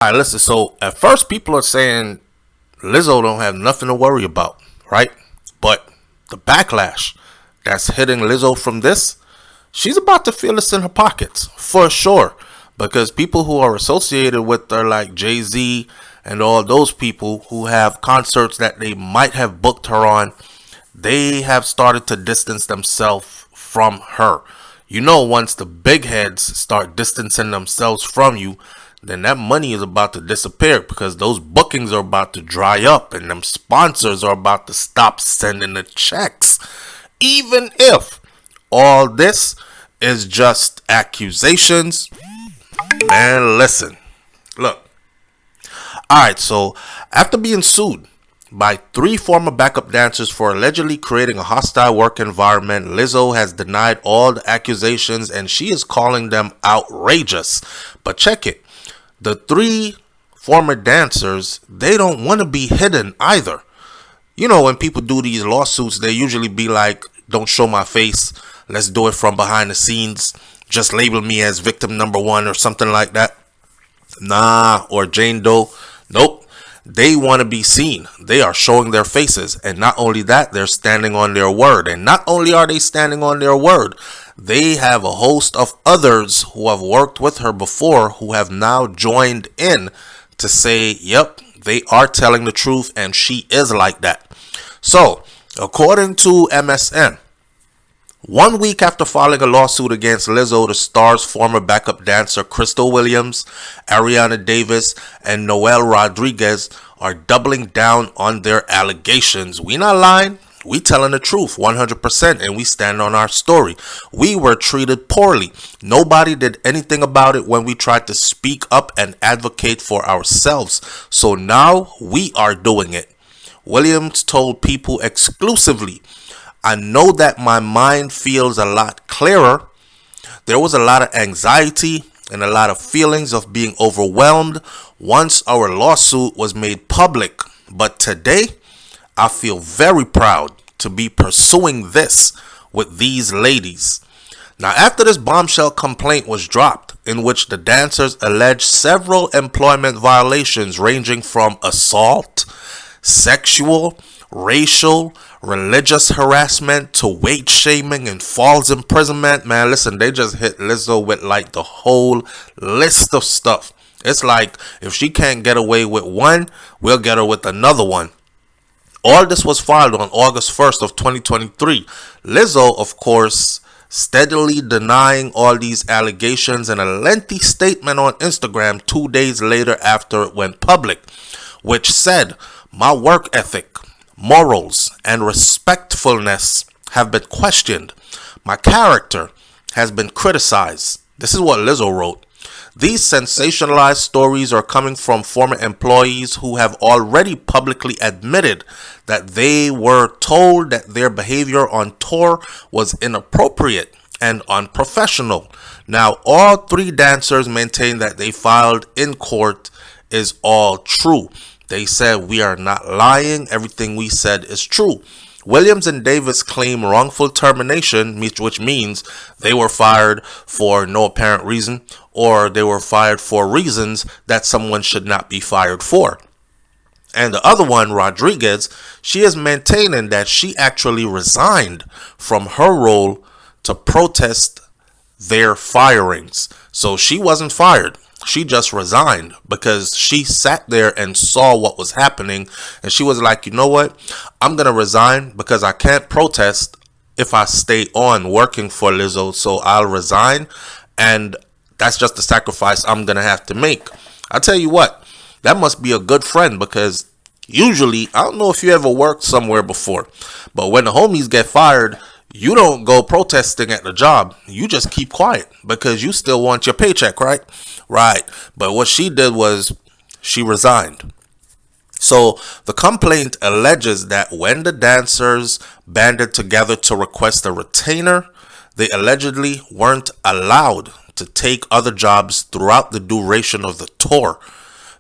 All right, listen. So at first, people are saying Lizzo don't have nothing to worry about, right? But the backlash that's hitting Lizzo from this, she's about to feel this in her pockets for sure. Because people who are associated with her, like Jay Z and all those people who have concerts that they might have booked her on, they have started to distance themselves from her. You know, once the big heads start distancing themselves from you, then that money is about to disappear because those bookings are about to dry up and them sponsors are about to stop sending the checks. Even if all this is just accusations, man, listen. Look, alright, so after being sued by three former backup dancers for allegedly creating a hostile work environment, Lizzo has denied all the accusations and she is calling them outrageous. But check it. The three former dancers, they don't want to be hidden either. You know, when people do these lawsuits, they usually be like, don't show my face. Let's do it from behind the scenes. Just label me as victim number one or something like that. Nah, or Jane Doe. Nope. They want to be seen. They are showing their faces. And not only that, they're standing on their word. And not only are they standing on their word, they have a host of others who have worked with her before who have now joined in to say, yep, they are telling the truth and she is like that. So, according to MSN, 1 week after filing a lawsuit against Lizzo, the star's former backup dancer Crystal Williams, Ariana Davis, and Noel Rodriguez are doubling down on their allegations. We not lying. We telling the truth 100% and we stand on our story. We were treated poorly. Nobody did anything about it when we tried to speak up and advocate for ourselves. So now we are doing it. Williams told People exclusively, I know that my mind feels a lot clearer. There was a lot of anxiety and a lot of feelings of being overwhelmed once our lawsuit was made public. But today, I feel very proud to be pursuing this with these ladies. Now, after this bombshell complaint was dropped, in which the dancers alleged several employment violations ranging from assault, sexual, racial, religious harassment to weight shaming and false imprisonment, man, listen, they just hit Lizzo with like the whole list of stuff. It's like if she can't get away with one, we'll get her with another one. All this was filed on August 1st of 2023. Lizzo, of course, steadily denying all these allegations in a lengthy statement on Instagram 2 days later after it went public, which said, my work ethic, morals, and respectfulness have been questioned. My character has been criticized. This is what Lizzo wrote. These sensationalized stories are coming from former employees who have already publicly admitted that they were told that their behavior on tour was inappropriate and unprofessional. Now, all three dancers maintain that they filed in court is all true. They said, we are not lying. Everything we said is true. Williams and Davis claim wrongful termination, which means they were fired for no apparent reason, or they were fired for reasons that someone should not be fired for. And the other one, Rodriguez, she is maintaining that she actually resigned from her role to protest their firings. So she wasn't fired. She just resigned because she sat there and saw what was happening. And she was like, you know what? I'm going to resign because I can't protest if I stay on working for Lizzo. So I'll resign. And that's just the sacrifice I'm going to have to make. I'll tell you what, that must be a good friend because usually, I don't know if you ever worked somewhere before, but when the homies get fired, you don't go protesting at the job. You just keep quiet because you still want your paycheck, right? Right. But what she did was she resigned. So the complaint alleges that when the dancers banded together to request a retainer, they allegedly weren't allowed to take other jobs throughout the duration of the tour.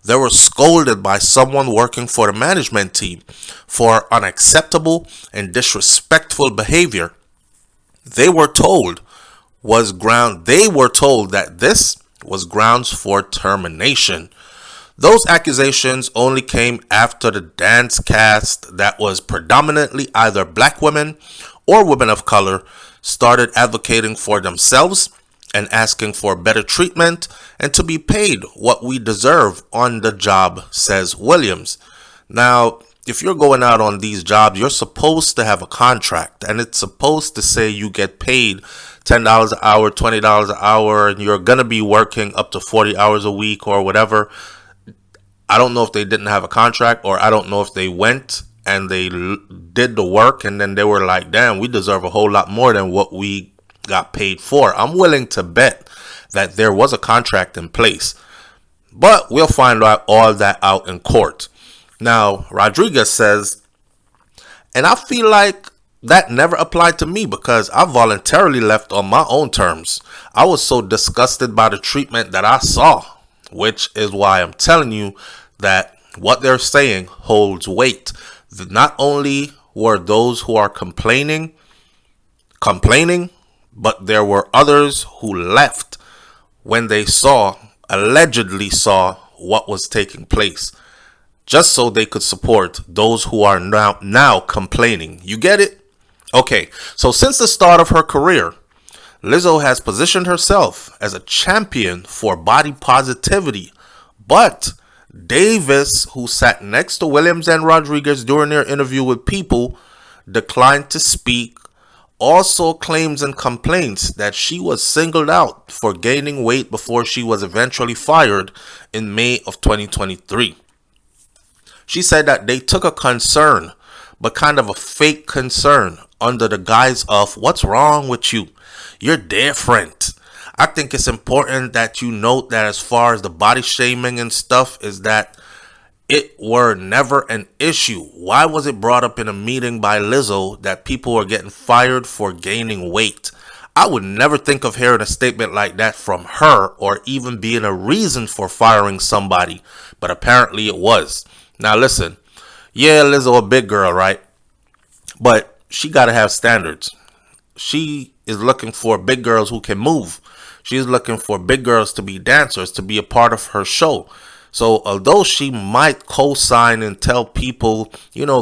They were scolded by someone working for the management team for unacceptable and disrespectful behavior. They were told that this was grounds for termination. Those accusations only came after the dance cast that was predominantly either black women or women of color started advocating for themselves and asking for better treatment and to be paid what we deserve on the job, says Williams. Now, if you're going out on these jobs, you're supposed to have a contract, and it's supposed to say you get paid $10 an hour, $20 an hour, and you're going to be working up to 40 hours a week or whatever. I don't know if they didn't have a contract, or I don't know if they went and they did the work and then they were like, damn, we deserve a whole lot more than what we got paid for. I'm willing to bet that there was a contract in place, but we'll find out all that out in court. Now, Rodriguez says, and I feel like that never applied to me because I voluntarily left on my own terms. I was so disgusted by the treatment that I saw, which is why I'm telling you that what they're saying holds weight. Not only were those who are complaining, but there were others who left when they allegedly saw what was taking place, just so they could support those who are now complaining. You get it? Okay, so since the start of her career, Lizzo has positioned herself as a champion for body positivity, but Davis, who sat next to Williams and Rodriguez during their interview with People, declined to speak, also claims and complains that she was singled out for gaining weight before she was eventually fired in May of 2023. She said that they took a concern, but kind of a fake concern, under the guise of, what's wrong with you? You're different. I think it's important that you note that as far as the body shaming and stuff is that it were never an issue. Why was it brought up in a meeting by Lizzo that people were getting fired for gaining weight? I would never think of hearing a statement like that from her or even being a reason for firing somebody, but apparently it was. Now listen, yeah, Lizzo a big girl, right? But she got to have standards. She is looking for big girls who can move. She's looking for big girls to be dancers, to be a part of her show. So although she might co-sign and tell people,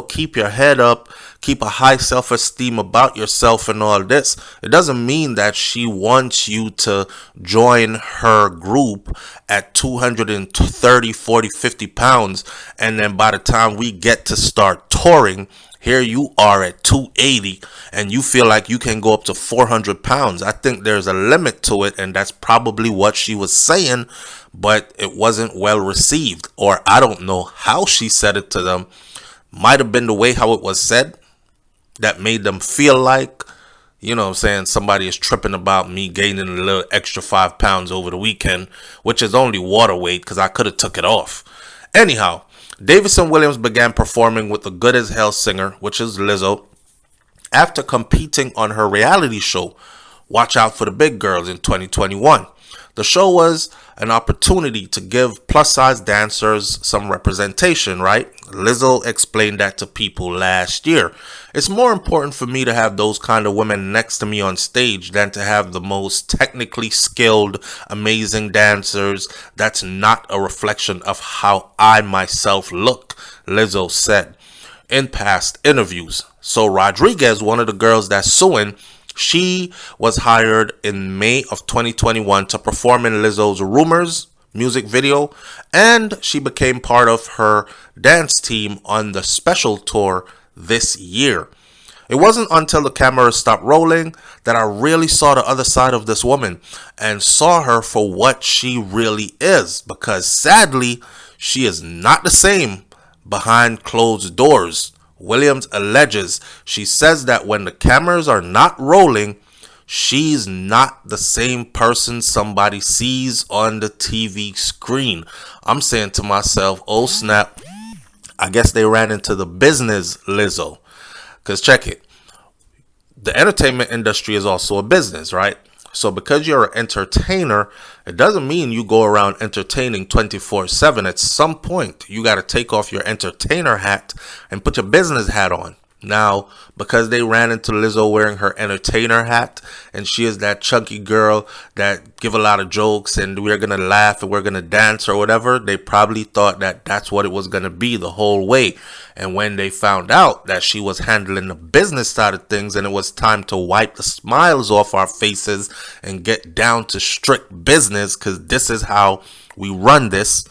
keep your head up, keep a high self-esteem about yourself and all this, it doesn't mean that she wants you to join her group at 230, 40, 50 pounds. And then by the time we get to start touring, here you are at 280 and you feel like you can go up to 400 pounds. I think there's a limit to it, and that's probably what she was saying, but it wasn't well received, or I don't know how she said it to them. Might have been the way how it was said that made them feel like, somebody is tripping about me gaining a little extra 5 pounds over the weekend, which is only water weight because I could have took it off. Anyhow, Davis and Williams began performing with the Good as Hell singer, which is Lizzo, after competing on her reality show, Watch Out for the Big Girls, in 2021. The show was an opportunity to give plus-size dancers some representation, right? Lizzo explained that to People last year. It's more important for me to have those kind of women next to me on stage than to have the most technically skilled, amazing dancers. That's not a reflection of how I myself look, Lizzo said in past interviews. So Rodriguez, one of the girls that's suing, she was hired in May of 2021 to perform in Lizzo's Rumors music video, and she became part of her dance team on the special tour this year. It wasn't until the camera stopped rolling that I really saw the other side of this woman and saw her for what she really is, because sadly, she is not the same behind closed doors. Williams alleges. She says that when the cameras are not rolling, she's not the same person somebody sees on the TV screen. I'm saying to myself, oh snap, I guess they ran into the business Lizzo. Because check it, the entertainment industry is also a business, right? So because you're an entertainer, it doesn't mean you go around entertaining 24/7. At some point, you got to take off your entertainer hat and put your business hat on. Now, because they ran into Lizzo wearing her entertainer hat, and she is that chunky girl that give a lot of jokes, and we're going to laugh and we're going to dance or whatever, they probably thought that that's what it was going to be the whole way. And when they found out that she was handling the business side of things and it was time to wipe the smiles off our faces and get down to strict business, because this is how we run this,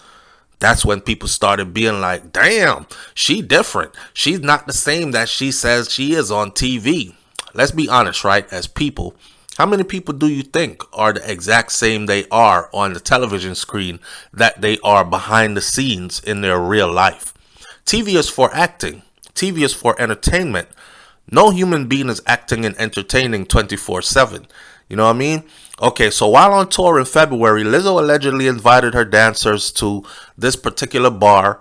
that's when people started being like, damn, she different. She's not the same that she says she is on TV. Let's be honest, right? As people, how many people do you think are the exact same they are on the television screen that they are behind the scenes in their real life? TV is for acting. TV is for entertainment. No human being is acting and entertaining 24/7. You know what I mean? Okay, so while on tour in February, Lizzo allegedly invited her dancers to this particular bar.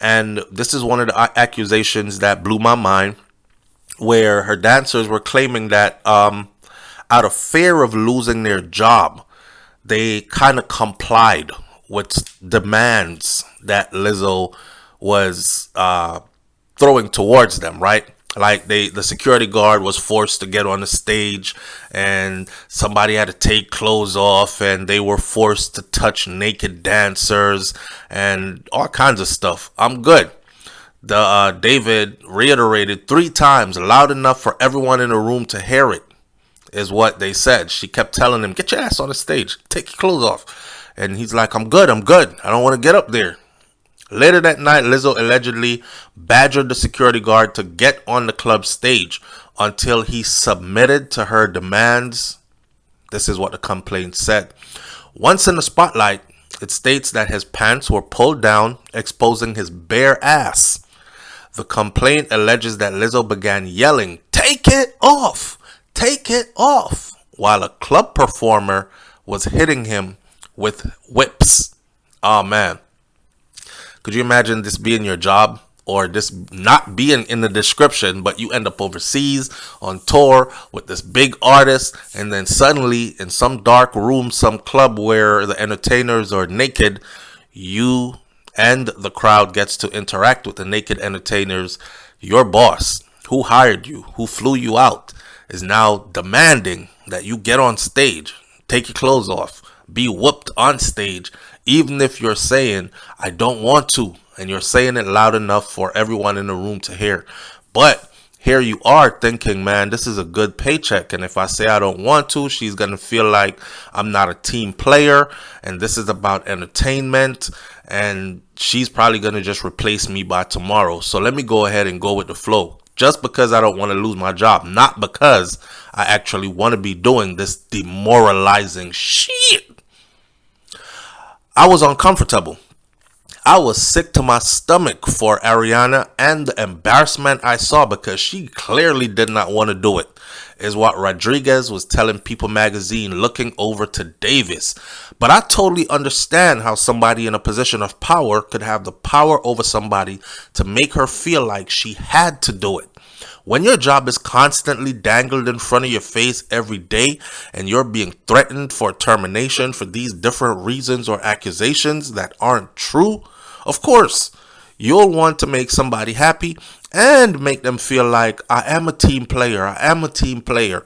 And this is one of the accusations that blew my mind, where her dancers were claiming that out of fear of losing their job, they kind of complied with demands that Lizzo was throwing towards them, right? Like the security guard was forced to get on the stage, and somebody had to take clothes off, and they were forced to touch naked dancers and all kinds of stuff. I'm good. The David reiterated 3 times, loud enough for everyone in the room to hear it, is what they said. She kept telling him, get your ass on the stage, take your clothes off. And he's like, I'm good. I don't want to get up there. Later that night, Lizzo allegedly badgered the security guard to get on the club stage until he submitted to her demands. This is what the complaint said. Once in the spotlight, it states that his pants were pulled down, exposing his bare ass. The complaint alleges that Lizzo began yelling, "Take it off! Take it off!" while a club performer was hitting him with whips. Oh man. Could you imagine this being your job, or this not being in the description, but you end up overseas on tour with this big artist, and then suddenly in some dark room, some club where the entertainers are naked, you and the crowd gets to interact with the naked entertainers. Your boss, who hired you, who flew you out, is now demanding that you get on stage, take your clothes off, be whooped on stage, even if you're saying, I don't want to, and you're saying it loud enough for everyone in the room to hear. But here you are thinking, man, this is a good paycheck, and if I say I don't want to, she's going to feel like I'm not a team player, and this is about entertainment, and she's probably going to just replace me by tomorrow. So let me go ahead and go with the flow, just because I don't want to lose my job, not because I actually want to be doing this demoralizing shit. I was uncomfortable. I was sick to my stomach for Ariana and the embarrassment I saw, because she clearly did not want to do it, is what Rodriguez was telling People magazine, looking over to Davis. But I totally understand how somebody in a position of power could have the power over somebody to make her feel like she had to do it. When your job is constantly dangled in front of your face every day, and you're being threatened for termination for these different reasons or accusations that aren't true, of course, you'll want to make somebody happy and make them feel like, I am a team player. I am a team player.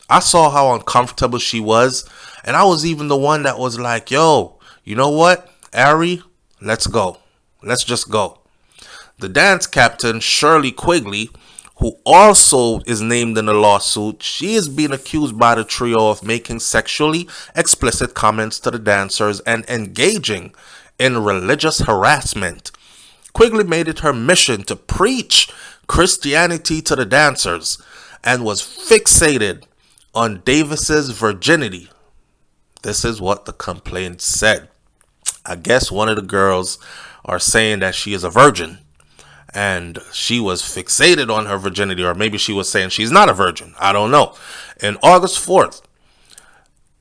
I saw how uncomfortable she was, and I was even the one that was like, yo, you know what, Ari, let's go. Let's just go. The dance captain, Shirley Quigley, who also is named in the lawsuit, she is being accused by the trio of making sexually explicit comments to the dancers and engaging in religious harassment. Quigley made it her mission to preach Christianity to the dancers and was fixated on Davis's virginity. This is what the complaint said. I guess one of the girls are saying that she is a virgin, and she was fixated on her virginity, or maybe she was saying she's not a virgin. I don't know. In August 4th,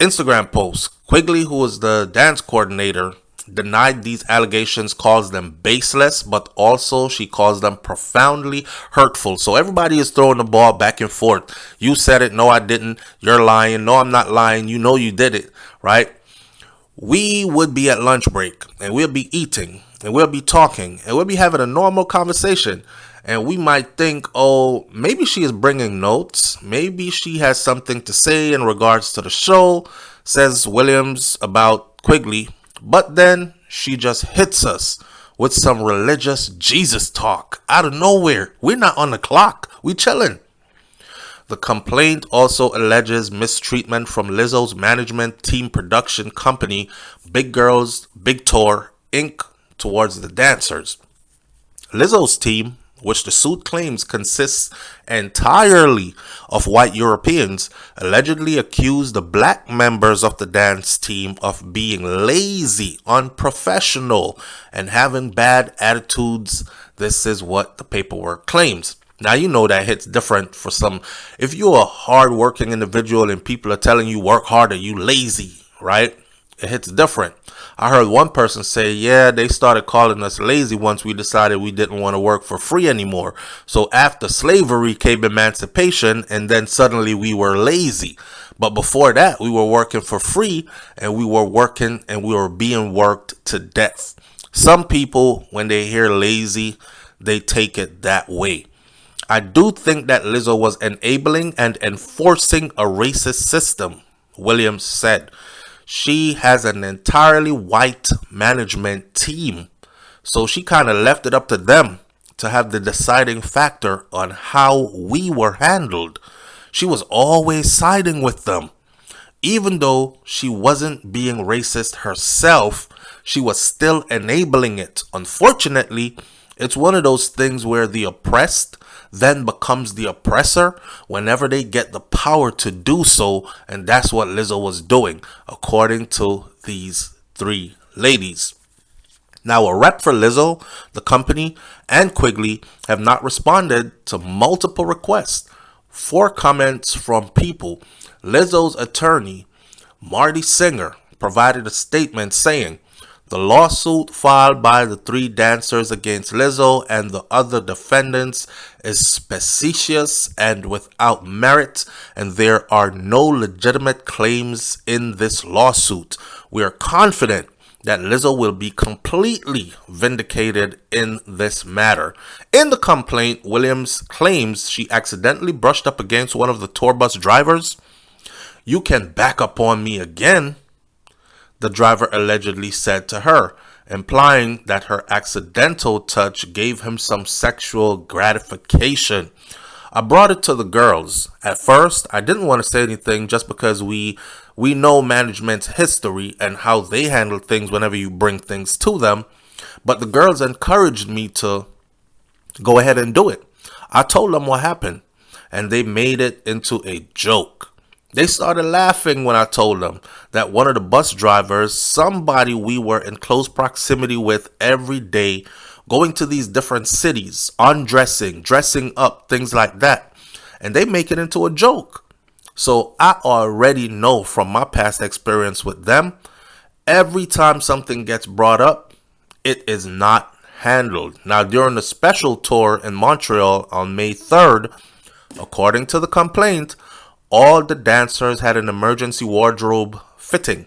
Instagram post, Quigley, who was the dance coordinator, denied these allegations, calls them baseless, but also she calls them profoundly hurtful. So everybody is throwing the ball back and forth. You said it. No, I didn't. You're lying. No, I'm not lying. You know you did it, right? We would be at lunch break, and we'll be eating, and we'll be talking, and we'll be having a normal conversation. And we might think, oh, maybe she is bringing notes. Maybe she has something to say in regards to the show, says Williams about Quigley. But then she just hits us with some religious Jesus talk out of nowhere. We're not on the clock. We chilling. The complaint also alleges mistreatment from Lizzo's management team production company, Big Girls Big Tour, Inc., towards the dancers. Lizzo's team, which the suit claims consists entirely of white Europeans, allegedly accused the black members of the dance team of being lazy, unprofessional, and having bad attitudes. This is what the paperwork claims. Now, you know that hits different for some. If you're a hard-working individual and people are telling you work harder, you lazy, right? It hits different. I heard one person say, yeah, they started calling us lazy once we decided we didn't want to work for free anymore. So after slavery came emancipation, and then suddenly we were lazy. But before that, we were working for free, and we were working and we were being worked to death. Some people, when they hear lazy, they take it that way. I do think that Lizzo was enabling and enforcing a racist system, Williams said. She has an entirely white management team, so she kind of left it up to them to have the deciding factor on how we were handled. She was always siding with them. Even though she wasn't being racist herself, she was still enabling it. Unfortunately, it's one of those things where the oppressed then becomes the oppressor whenever they get the power to do so, and that's what Lizzo was doing, according to these three ladies. Now, a rep for Lizzo, the company, and Quigley have not responded to multiple requests for comments from people. Lizzo's attorney, Marty Singer, provided a statement saying, the lawsuit filed by the three dancers against Lizzo and the other defendants is specious and without merit, and there are no legitimate claims in this lawsuit. We are confident that Lizzo will be completely vindicated in this matter. In the complaint, Williams claims she accidentally brushed up against one of the tour bus drivers. You can back up on me again, the driver allegedly said to her, implying that her accidental touch gave him some sexual gratification. I brought it to the girls. At first, I didn't want to say anything just because we know management's history and how they handle things whenever you bring things to them. But the girls encouraged me to go ahead and do it. I told them what happened, and they made it into a joke. They started laughing when I told them that one of the bus drivers, somebody we were in close proximity with every day, going to these different cities, undressing, dressing up, things like that. And they make it into a joke. So I already know from my past experience with them, every time something gets brought up, it is not handled. Now, during the special tour in Montreal on May 3rd, according to the complaint, all the dancers had an emergency wardrobe fitting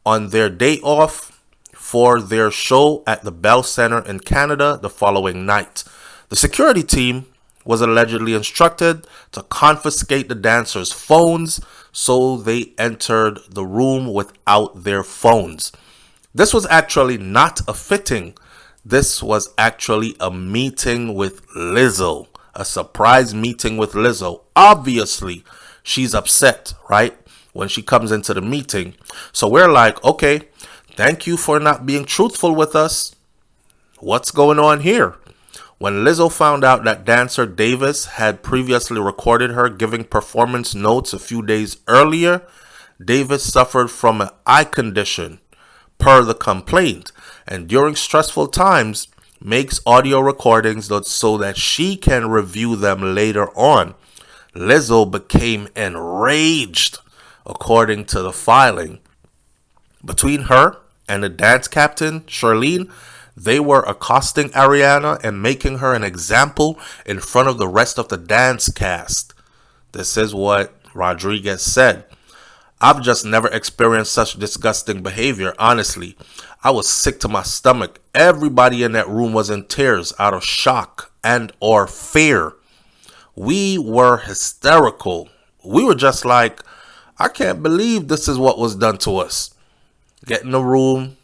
on their day off for their show at the Bell Center in Canada the following night. The security team was allegedly instructed to confiscate the dancers' phones, so they entered the room without their phones. This was actually not a fitting. This was actually a meeting with Lizzo, a surprise meeting with Lizzo. Obviously, she's upset, right, when she comes into the meeting. So we're like, okay, thank you for not being truthful with us. What's going on here? When Lizzo found out that dancer Davis had previously recorded her giving performance notes a few days earlier, Davis suffered from an eye condition, per the complaint, and during stressful times makes audio recordings so that she can review them later on. Lizzo became enraged, according to the filing. Between her and the dance captain, Charlene, they were accosting Ariana and making her an example in front of the rest of the dance cast. This is what Rodriguez said. I've just never experienced such disgusting behavior, honestly. I was sick to my stomach. Everybody in that room was in tears out of shock and or fear. We were hysterical. We were just like, I can't believe this is what was done to us. Get in the room,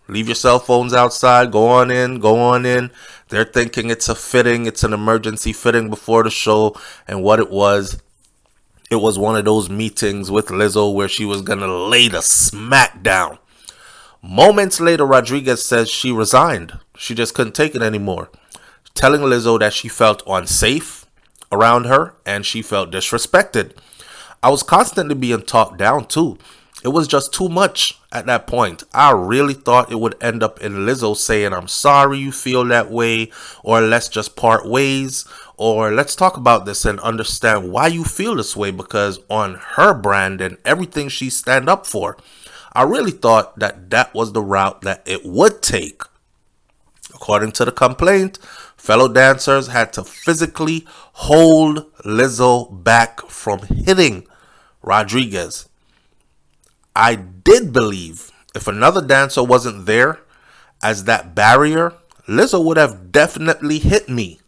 leave your cell phones outside, go on in, go on in. They're thinking it's a fitting, it's an emergency fitting before the show. And what it was one of those meetings with Lizzo where she was going to lay the smack down. Moments later, Rodriguez says she resigned. She just couldn't take it anymore, telling Lizzo that she felt unsafe around her and she felt disrespected. I was constantly being talked down too. It was just too much at that point. I really thought it would end up in Lizzo saying, I'm sorry you feel that way, or let's just part ways, or let's talk about this and understand why you feel this way, because on her brand and everything she stand up for, I really thought that that was the route that it would take. According to the complaint, fellow dancers had to physically hold Lizzo back from hitting Rodriguez. I did believe if another dancer wasn't there as that barrier, Lizzo would have definitely hit me.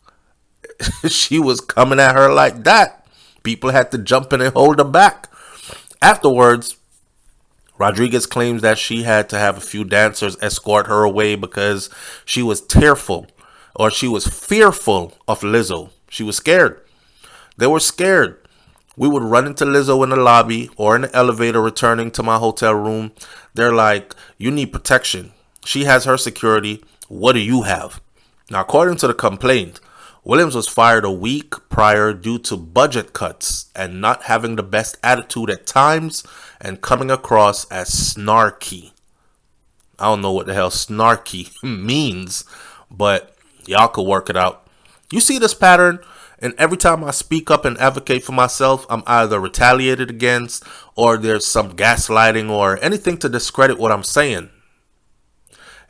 She was coming at her like that. People had to jump in and hold her back. Afterwards, Rodriguez claims that she had to have a few dancers escort her away because she was tearful, or she was fearful of Lizzo. She was scared. They were scared. We would run into Lizzo in the lobby or in the elevator returning to my hotel room. They're like, you need protection. She has her security. What do you have? Now, according to the complaint, Williams was fired a week prior due to budget cuts and not having the best attitude at times and coming across as snarky. I don't know what the hell snarky means, but y'all could work it out. You see this pattern? And every time I speak up and advocate for myself, I'm either retaliated against or there's some gaslighting or anything to discredit what I'm saying.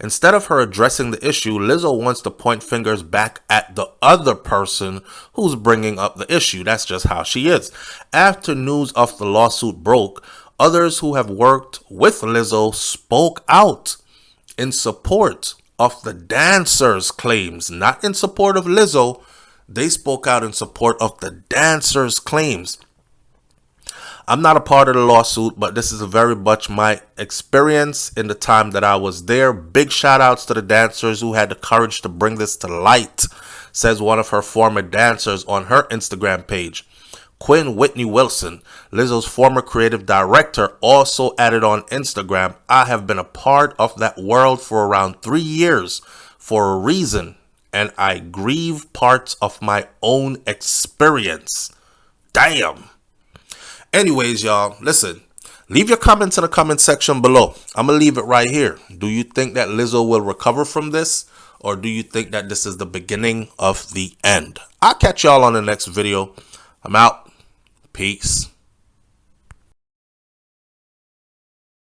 Instead of her addressing the issue, Lizzo wants to point fingers back at the other person who's bringing up the issue. That's just how she is. After news of the lawsuit broke, others who have worked with Lizzo spoke out in support of the dancers' claims, not in support of Lizzo. They spoke out in support of the dancers' claims. I'm not a part of the lawsuit, but this is very much my experience in the time that I was there. Big shout outs to the dancers who had the courage to bring this to light, says one of her former dancers on her Instagram page. Quinn Whitney Wilson, Lizzo's former creative director, also added on Instagram, I have been a part of that world for around 3 years for a reason, and I grieve parts of my own experience. Damn. Anyways, y'all, listen, leave your comments in the comment section below. I'm going to leave it right here. Do you think that Lizzo will recover from this? Or do you think that this is the beginning of the end? I'll catch y'all on the next video. I'm out. Peace.